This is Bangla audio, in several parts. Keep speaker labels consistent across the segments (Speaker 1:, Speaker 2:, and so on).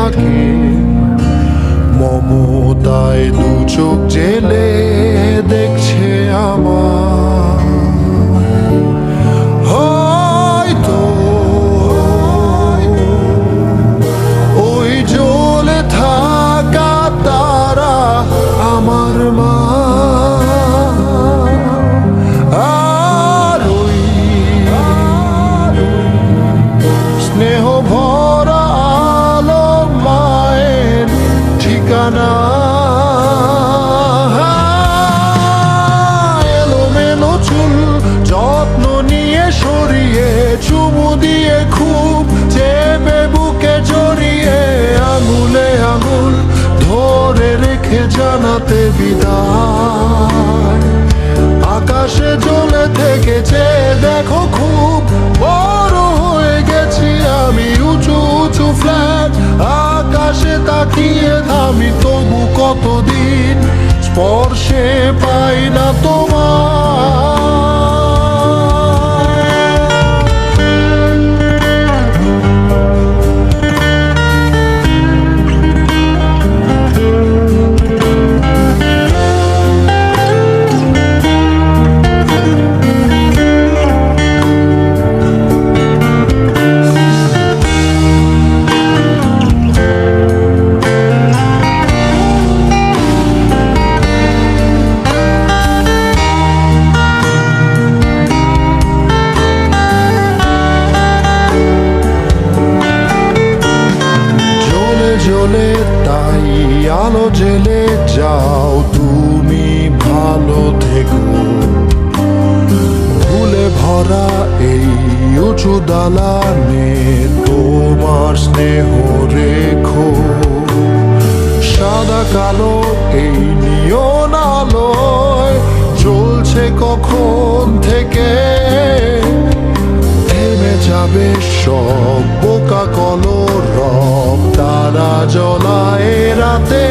Speaker 1: থাকে, মমতায় দু চোখ জেলে দেখছে আমার। হয়তো ওই জ্বলে থাকা তারা আমার মা, আর ওই স্নেহ ভরা আলো মায়ের ঠিকানা। এলোমেলো চুল যত্ন নিয়ে সরিয়ে, চুমু দিয়ে খুব চেপে বুকে জড়িয়ে, আঙুলে আঙুল ধরে রেখে জানাতে বিদায়। আকাশে জ্বলে থেকেছে দেখো খুব বড় হয়ে গেছি আমি, উঁচু উঁচু ফ্ল্যাট আকাশে তাকিয়ে থামি, তবু কতদিন স্পর্শে পাই না তোমার। জ্বলে তাই আলো জেলে যাও, তুমি ভালো থেকো। ভুলে ভরা এই উঁচু দালানে তোমার স্নেহ রেখো। সাদা কালো এই নিয়ন আলোয় চলছে কখন থেকে, থেমে যাবে সব বোকা কলরব তারা জ্বলায় রাতে।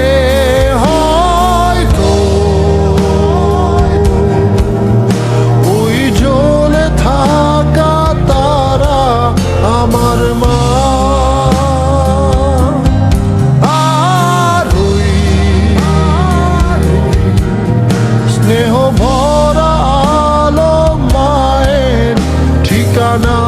Speaker 1: হয়তো ওই জ্বলে থাকা তারা আমার মা, আর ওই স্নেহ ভরা আলো মায়ের ঠিকানা।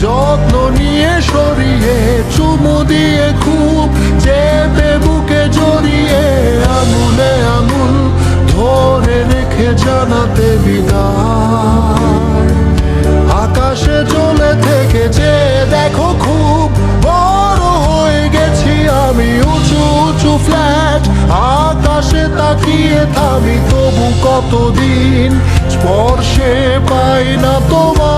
Speaker 1: যত্ন নিয়ে সরিয়ে, চুমু দিয়ে খুব চেপে বুকে জড়িয়ে, আঙুলে আঙুল ধরে রেখে জানাতে বিদায়। আকাশে জ্বলে থেকেছে দেখো খুব বড় হয়ে গেছি আমি, উঁচু উঁচু ফ্ল্যাট আকাশে তাকিয়ে থামি, তবু কতদিন স্পর্শে পাই না তোমার।